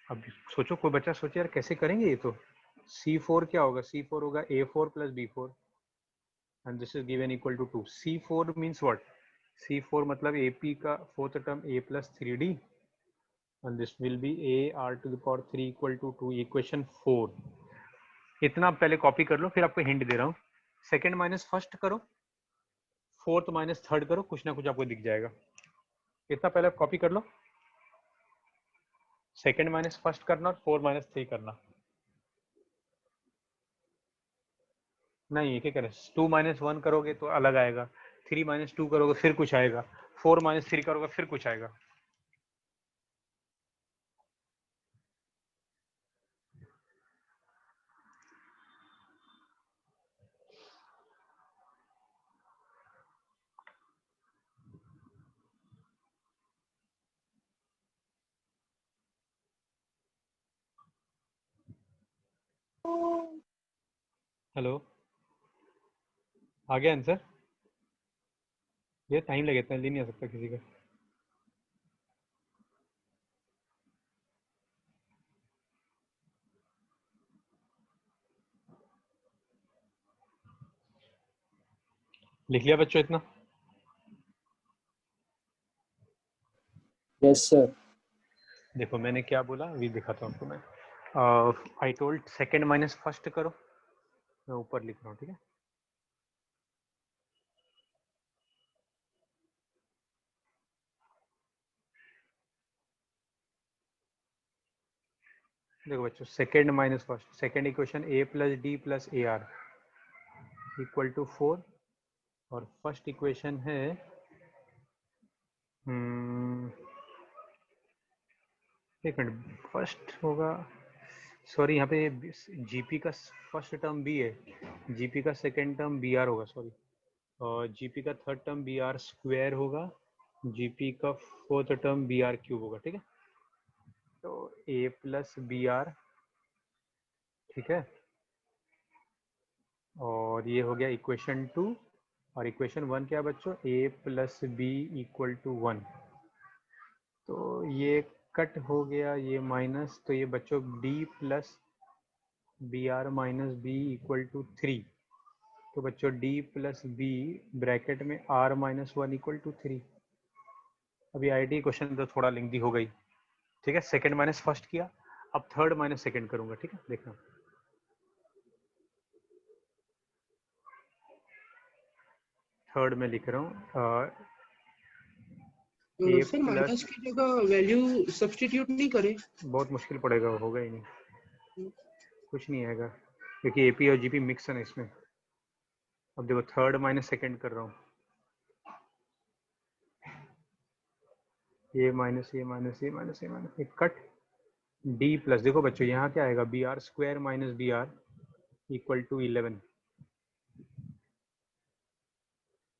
अब सोचो, कोई बच्चा सोचे यार कैसे करेंगे ये, तो C4 क्या होगा, C4 होगा A4 plus B4, and this is given equal to 2। C4 means what, C4 मतलब AP का fourth term A plus 3D, and this will be AR to the power 3 equal to 2, equation 4। इतना आप पहले copy कर लो, फिर आपको hint दे रहा हूँ। सेकंड माइनस फर्स्ट करो, फोर्थ माइनस थर्ड करो, कुछ ना कुछ आपको दिख जाएगा। इतना पहले आप कॉपी कर लो, सेकंड माइनस फर्स्ट करना और 4 माइनस 3 करना। नहीं ये क्या करें, 2 माइनस 1 करोगे तो अलग आएगा, 3 माइनस 2 करोगे फिर कुछ आएगा, 4 माइनस 3 करोगे फिर कुछ आएगा। हेलो, आ गया आंसर? ये टाइम लगे, इतना जल्दी नहीं आ सकता किसी का। लिख लिया बच्चों इतना? Yes sir. देखो मैंने क्या बोला अभी दिखाता हूँ आपको मैं। I told second minus first करो, मैं ऊपर लिख रहा हूँ, ठीक है। देखो बच्चों, second minus first, second equation a plus d plus a r equal to 4, और फर्स्ट इक्वेशन है एक मिनट, फर्स्ट होगा, सॉरी यहाँ पे जीपी का फर्स्ट टर्म बी है, जीपी का सेकंड टर्म बी आर होगा, सॉरी, और जीपी का third term b r square होगा, जीपी का fourth term b r cube होगा, ठीक है। तो ए प्लस बी आर, ठीक है, और ये हो गया इक्वेशन 2, और इक्वेशन 1 क्या है बच्चों, ए प्लस बी इक्वल टू 1। तो ये कट हो गया, ये माइनस, तो ये बच्चों d plus b r minus b equal to 3। तो बच्चों डी प्लस बी ब्रैकेट में आर माइनस 1 इक्वल टू 3। अभी आईटी क्वेश्चन तो थोड़ा लेंथी हो गई, ठीक है। सेकंड माइनस फर्स्ट किया, अब थर्ड माइनस सेकंड करूंगा, ठीक है, देखना। थर्ड में लिख रहा हूँ ए सर प्लस, माइनस की जगह वैल्यू सब्स्टिट्यूट नहीं करे? बहुत मुश्किल पड़ेगा, होगा ही नहीं, कुछ नहीं आएगा, क्योंकि एपी और जीपी मिक्स है ना इसमें। अब देखो थर्ड माइनस सेकंड कर रहा हूँ, ये माइनस ये माइनस ये माइनस ये माइनस, एक कट, डी प्लस, देखो बच्चों यहाँ क्या आएगा, b r square minus b r equal to 11।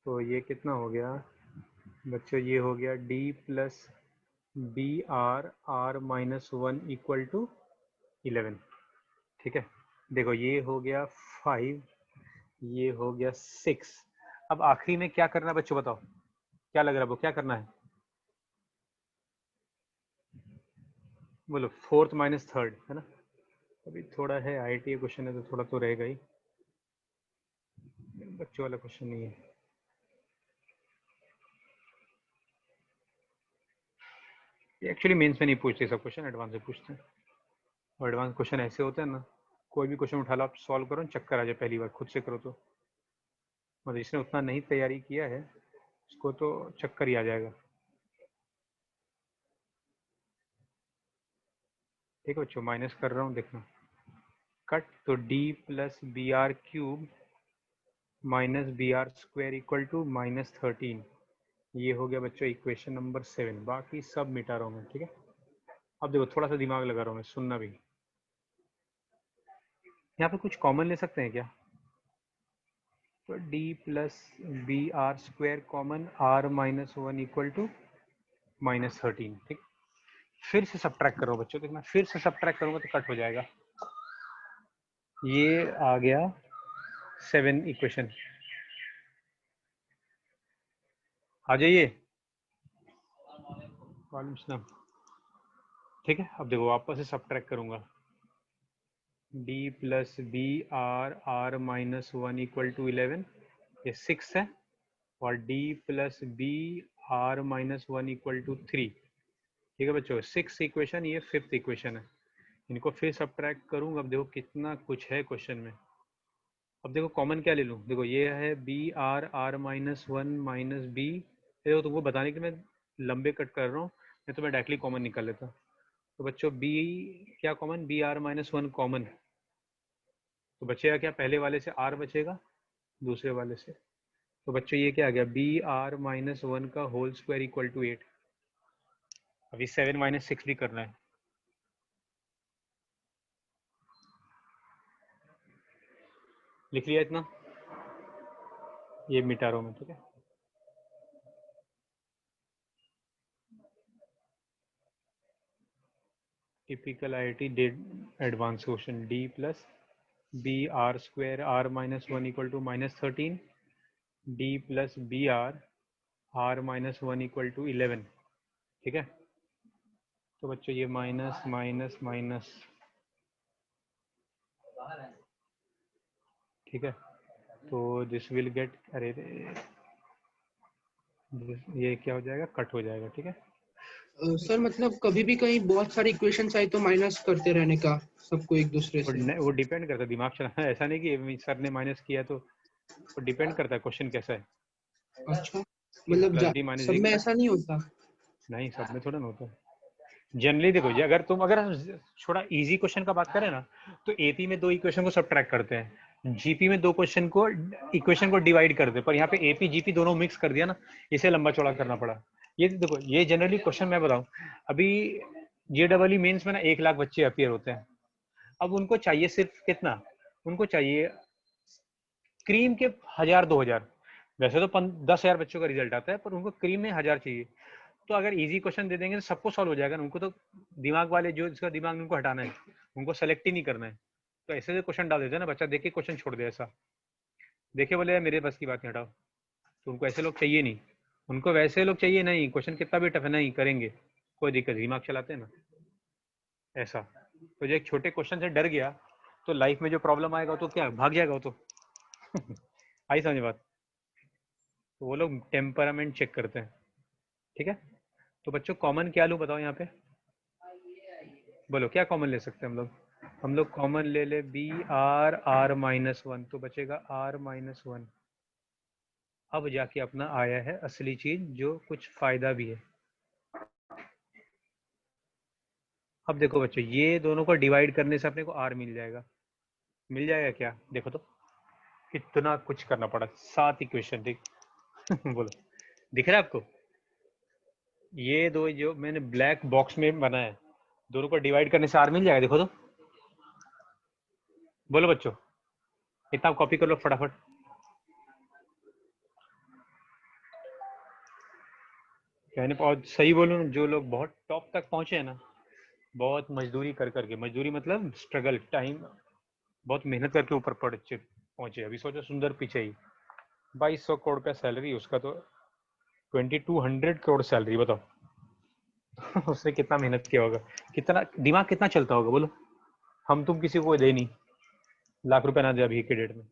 तो ये कितना हो गया बच्चों, ये हो गया d plus b r r minus 1 equal to 11, ठीक है। देखो ये हो गया 5, ये हो गया 6। अब आखिरी में क्या करना है बच्चों, बताओ क्या लग रहा है, वो क्या करना है, बोलो, फोर्थ माइनस थर्ड, है ना। अभी थोड़ा है, आईटी क्वेश्चन है तो थोड़ा तो रहेगा ही, बच्चों वाला क्वेश्चन नहीं है। ये एक्चुअली मेंस में नहीं पूछते सब क्वेश्चन, एडवांस में पूछते हैं, और एडवांस क्वेश्चन ऐसे होते हैं ना, कोई भी क्वेश्चन उठा लो आप, सॉल्व करो, चक्कर आ जाए पहली बार खुद से करो तो, मतलब जिसने उतना नहीं तैयारी किया है उसको तो चक्कर ही आ जाएगा, ठीक है बच्चों। माइनस कर रहा हूँ, देखना, कट, तो d plus b r cube minus b r square equal to minus 13। ये हो गया बच्चों इक्वेशन नंबर 7, बाकी सब मिटा रहा हूँ मैं, ठीक है। अब देखो थोड़ा सा दिमाग लगा रहा हूँ मैं, सुनना भी, यहाँ पे कुछ कॉमन ले सकते हैं क्या, तो d plus b r square common, r minus 1 equal to minus 13, ठीक। फिर से सब्ट्रैक्ट करो बच्चों, देखना फिर से सब्ट्रैक्ट करूंगा तो कट हो जाएगा। ये आ गया 7 इक्वेशन, आ जाइए, वालेकुम सलाम, ठीक है। अब देखो वापस से सब्ट्रैक्ट करूंगा, d plus b r r minus 1 equal to 11, ये 6 है, और d plus b r minus 1 equal to 3, ठीक है बच्चों। 6 इक्वेशन, ये 5th इक्वेशन है, इनको फिर सब्ट्रैक्ट करूंगा। अब देखो कितना कुछ है क्वेश्चन में। अब देखो कॉमन क्या ले लूँ, देखो ये है b r r minus 1 minus b, देखो तुमको बताने के मैं लंबे कट कर रहा हूँ, नहीं तो मैं डायरेक्टली कॉमन निकाल लेता। तो बच्चों b क्या common, b r minus one common, तो बचेगा क्या, पहले वाले से r बचेगा, दूसरे वाले से, तो बच्चों ये क्या आ गया, बी आर माइनस वन का होल स्क्वायर इक्वल टू 8। अभी 7 माइनस 6 भी करना है, लिख लिया इतना, ये मिटा रहा हूं मैं, ठीक है। Typical IIT advance question, d plus b r square r minus one equal to -13, d plus b r minus one equal to 11, ठीक है। तो बच्चों ये माइनस माइनस माइनस, ठीक है, तो दिस विल गेट, अरे ये क्या हो जाएगा, कट हो जाएगा, ठीक है। सर मतलब कभी भी कहीं बहुत सारी इक्वेशंस आई तो माइनस करते रहने का सबको एक दूसरे से। वो डिपेंड करता है, दिमाग चलाना है, ऐसा नहीं कि सर ने माइनस किया तो वो डिपेंड करता है क्वेश्चन कैसा है। अच्छा, मतलब प्लस डी माइनस सब डी, में ऐसा नहीं होता। नहीं सब में थोड़ा ना होता है। जनरली देखो ये, अगर थोड़ा इजी क्वेश्चन का बात करें ना, तो एपी में 2 इक्वेशन को सब्ट्रैक्ट करते हैं, जीपी में 2 क्वेश्चन को इक्वेशन को डिवाइड करते हैं, पर यहाँ पे एपी जीपी दोनों मिक्स कर दिया ना, इसे लंबा चौड़ा करना पड़ा। ये देखो, ये जनरली क्वेश्चन मैं बताऊं, अभी जेडब्ल्यू मेंस में ना 1 लाख बच्चे अपीयर होते हैं, अब उनको चाहिए सिर्फ कितना, उनको चाहिए क्रीम के 1000-2000, वैसे तो 10,000 बच्चों का रिजल्ट आता है, पर उनको क्रीम में 1000 चाहिए। तो अगर इजी क्वेश्चन दे देंगे तो सबको सॉल्व हो जाएगा ना, उनको तो दिमाग वाले जो जिसका दिमाग में उनको हटाना है, उनको सेलेक्ट ही नहीं करना है, तो ऐसे से क्वेश्चन डाल देते हैं ना, बच्चा देख के क्वेश्चन छोड़ दे, ऐसा देखे बोले मेरे बस की बात नहीं, हटाओ। तो उनको ऐसे लोग चाहिए नहीं, उनको वैसे लोग चाहिए नहीं, क्वेश्चन कितना भी टफ है नहीं करेंगे, कोई दिक्कत, दिमाग चलाते हैं ना, ऐसा। तो जो एक छोटे क्वेश्चन से डर गया तो लाइफ में जो प्रॉब्लम आएगा तो क्या भाग जाएगा वो तो आई समझ बात। तो वो लोग टेम्परामेंट चेक करते हैं, ठीक है। तो बच्चों कॉमन क्या लूँ बताओ यहाँ पे, बोलो क्या कॉमन ले सकते हैं हम लोग कॉमन ले ले बी आर माइनस वन, तो बचेगा आर माइनस वन। अब जाके अपना आया है असली चीज जो कुछ फायदा भी है। अब देखो बच्चों, ये दोनों को डिवाइड करने से अपने को आर मिल जाएगा, क्या, देखो तो कितना कुछ करना पड़ा, 7 इक्वेशन, देख बोलो दिख रहा है आपको, ये दो जो मैंने ब्लैक बॉक्स में बनाया, दोनों को डिवाइड करने से आर मिल जाएगा, देखो तो, बोलो बच्चों, इतना कॉपी कर लो फटाफट। कहने और सही बोलूं, जो लोग बहुत टॉप तक पहुंचे हैं ना, बहुत मजदूरी कर करके, मजदूरी मतलब स्ट्रगल टाइम, बहुत मेहनत करके ऊपर पहुंचे। अभी सोचो सुंदर पिचाई 2200 करोड़ का सैलरी, उसका तो 2200 करोड़ सैलरी, बताओ उसने कितना मेहनत किया होगा, कितना दिमाग कितना चलता होगा, बोलो। हम तुम किसी को दे नहीं, लाख रुपए ना दे अभी के डेट में।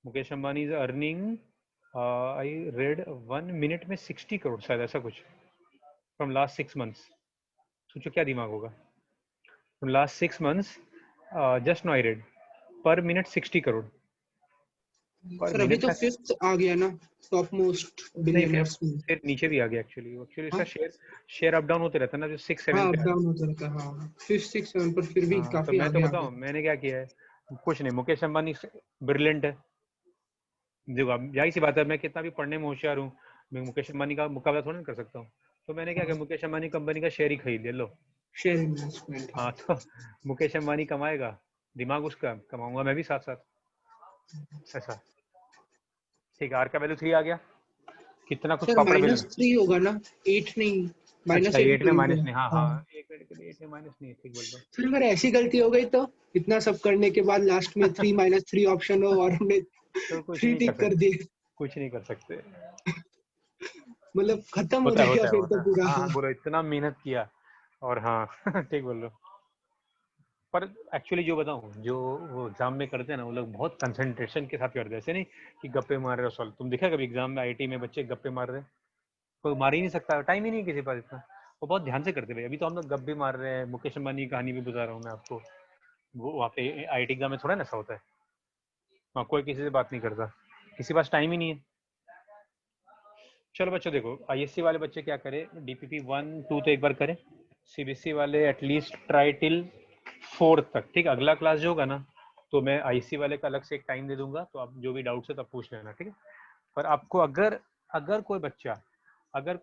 Mukesh Ambani is earning, I read 1 minute में 60 करोड़ शायद, ऐसा कुछ, फ्रॉम लास्ट 6 मंथ्स। सोचो क्या दिमाग होगा, from last 6 months, just know I read, पर मिनट 60 करोड़ पर सर अभी मिनट तो का। फिफ्थ आ गया ना टॉप मोस्ट नहीं, बिलियनर्स में। फिर नीचे भी आ गया एक्चुअली हाँ इसका शेयर अप डाउन होते रहता है ना, जो 6 हाँ, 7 अप पे। डाउन होता रहता है, हाँ फिफ्थ सिक्स सेवन, पर फिर भी हाँ, तो काफी मैं तो आगे आ बताऊं गया। मैंने क्या किया है, कुछ नहीं, मुकेश अंबानी ब्रिलियंट है, देखो अब यही सी बात है, मैं कितना भी पढ़ने में होशियार हूँ, मैं मुकेश अंबानी का मुकाबला थोड़ा नहीं कर सकता हूँ। तो मैंने क्या किया, मुकेश अंबानी कंपनी का शेयर ही खरीद लिया, लो। Share investment. हाँ, तो मुकेश अंबानी कमाएगा, दिमाग उसका, कमाऊंगा मैं भी साथ साथ, ऐसा। ठीक है, आर का वैल्यू 3 आ गया, कितना कुछ सर पापड़ बेल। -3 होगा ना, 8 नहीं, अच्छा, -8 8 में बोल माइनस रहे नहीं, हाँ हाँ। हाँ, एक मिनट के लिए 8 में माइनस नहीं है, ठीक बोल रहा हूँ। सर अगर ऐसी गलती हो गई तो इतना सब करने के बाद लास्ट में 3 -3 ऑप्शन हो और हमने तो कुछ 3 नहीं कर टिक कर सकते, दिए, कुछ नहीं कर सकते, मतलब खत्म हो होता है जाएगा होता है फिर होता तो है, पूरा। हाँ हाँ बोलो, इतना मेहनत किया, और हाँ ठीक बोल रहे हो। पर एक्चुअली जो बताऊं, जो वो एग्जाम में करते हैं ना, वो लोग बहुत कंसंट्रेशन के साथ करते हैं, ऐसे नहीं कि गप्पे मार रहे हो सॉल्व। तुम देखा कभी एग्जाम में आईटी में बच्चे गप्पे मार रहे हैं, कोई मार ही नहीं सकता, टाइम ही नहीं किसी पास इतना, वो बहुत ध्यान से करते भाई। अभी तो हम लोग गप्पे मार रहे हैं, मुकेश अंबानी की कहानी भी बता रहा हूँ मैं आपको, वो वहाँ पे आईटी एग्जाम में थोड़ा ना ऐसा होता है, वहाँ कोई किसी से बात नहीं करता, किसी पास टाइम ही नहीं है। चलो बच्चों देखो, आईएससी वाले बच्चे क्या करें, डीपीपी 1 2 तो एक बार करें, सीबीएसई वाले एटलीस्ट ट्राई टिल 4 तक, ठीक है। अगला क्लास जो होगा ना, तो मैं आईएससी वाले का अलग से एक टाइम दे दूंगा, तो आप जो भी डाउट्स है तब पूछ लेना, ठीक है। पर आपको अगर अगर कोई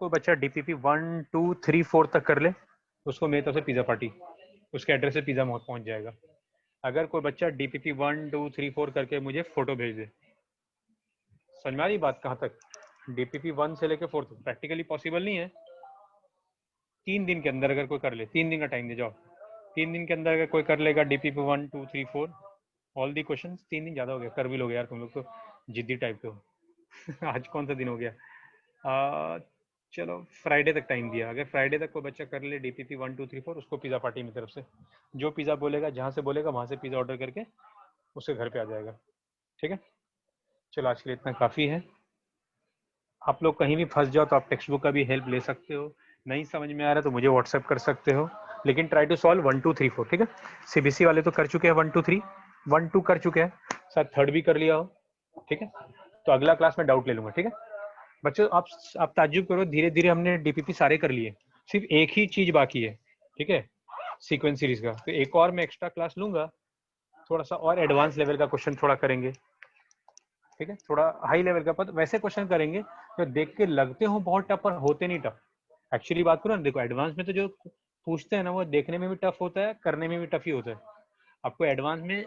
बच्चा डीपीपी 1 2 3 4 तक कर ले, उसको मेरी तरफ से पिज़्ज़ा पार्टी, उसके एड्रेस से पिज़्ज़ा पहुंच जाएगा। अगर कोई बच्चा डीपीपी 1 2 3 4 करके मुझे फोटो भेज दे, समझ में आ रही बात कहाँ तक? डीपीपी 1 से लेकर 4 तक प्रैक्टिकली पॉसिबल नहीं है। 3 दिन के अंदर अगर कोई कर ले, 3 दिन का टाइम दे जाओ, 3 दिन के अंदर अगर कोई कर लेगा डीपीपी 1 2 3 4 ऑल दी क्वेश्चन, 3 दिन ज्यादा हो गया, कर भी लोगे यार तुम लोग तो जिद्दी टाइप के हो। आज कौन सा दिन हो गया? चलो फ्राइडे तक टाइम दिया, अगर फ्राइडे तक कोई बच्चा कर ले डीपीपी 1 2 3 4, उसको पिज़्ज़ा पार्टी मेरी तरफ से, जो पिज़्ज़ा बोलेगा, जहाँ से बोलेगा वहां से पिज़्ज़ा ऑर्डर करके उसके घर पे आ जाएगा, ठीक है। चलो आज के लिए इतना काफ़ी है। आप लोग कहीं भी फंस जाओ तो आप टेक्स्ट बुक का भी हेल्प ले सकते हो, नहीं समझ में आ रहा तो मुझे व्हाट्सएप कर सकते हो, लेकिन ट्राई टू सॉल्व 1 2 3 4, ठीक है। सीबीएसई वाले तो कर चुके हैं 1 2 3, 1 2 कर चुके हैं, शायद 3rd भी कर लिया हो, ठीक है। तो अगला क्लास में डाउट ले लूंगा, ठीक है बच्चों। आप ताज्जुब करो, धीरे धीरे हमने डीपीपी सारे कर लिए, सिर्फ एक ही चीज बाकी है, ठीक है, सीक्वेंस सीरीज का। तो एक और मैं एक्स्ट्रा क्लास लूंगा, थोड़ा सा और एडवांस लेवल का क्वेश्चन थोड़ा करेंगे, ठीक है, थोड़ा हाई लेवल का। पर वैसे क्वेश्चन करेंगे जो देख के लगते हो बहुत टफ पर होते नहीं टफ। एक्चुअली बात करो ना, देखो एडवांस में तो जो पूछते हैं ना वो देखने में भी टफ होता है, करने में भी टफ ही होता है। आपको एडवांस में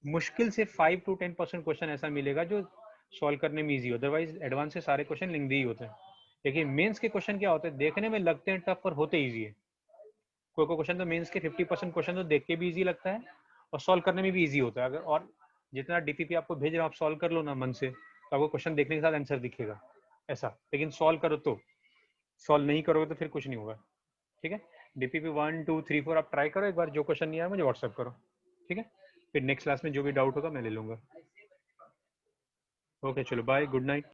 मुश्किल से 5 to 10% क्वेश्चन ऐसा मिलेगा जो सॉल्व करने में इजी हो, अदरवाइज एडवांस से सारे क्वेश्चन लेंथी ही होते हैं। लेकिन मेंस के क्वेश्चन क्या होते हैं, देखने में लगते हैं टफ पर होते इजी है। कोई कोई क्वेश्चन तो मेंस के 50% क्वेश्चन तो देख के भी इजी लगता है और सॉल्व करने में भी इजी होता है। अगर और जितना डीपीपी आपको भेज रहा हूँ आप सॉल्व कर लो ना मन से, तो आपको क्वेश्चन देखने के साथ आंसर दिखेगा ऐसा। लेकिन सॉल्व करो तो, सॉल्व नहीं करोगे तो फिर कुछ नहीं होगा, ठीक है। डीपीपी 1 2 3 4 आप ट्राई करो एक बार, जो क्वेश्चन नहीं आया मुझे व्हाट्सएप करो, ठीक है। फिर नेक्स्ट क्लास में जो भी डाउट होगा मैं ले लूंगा। ओके चलो बाय, गुड नाइट।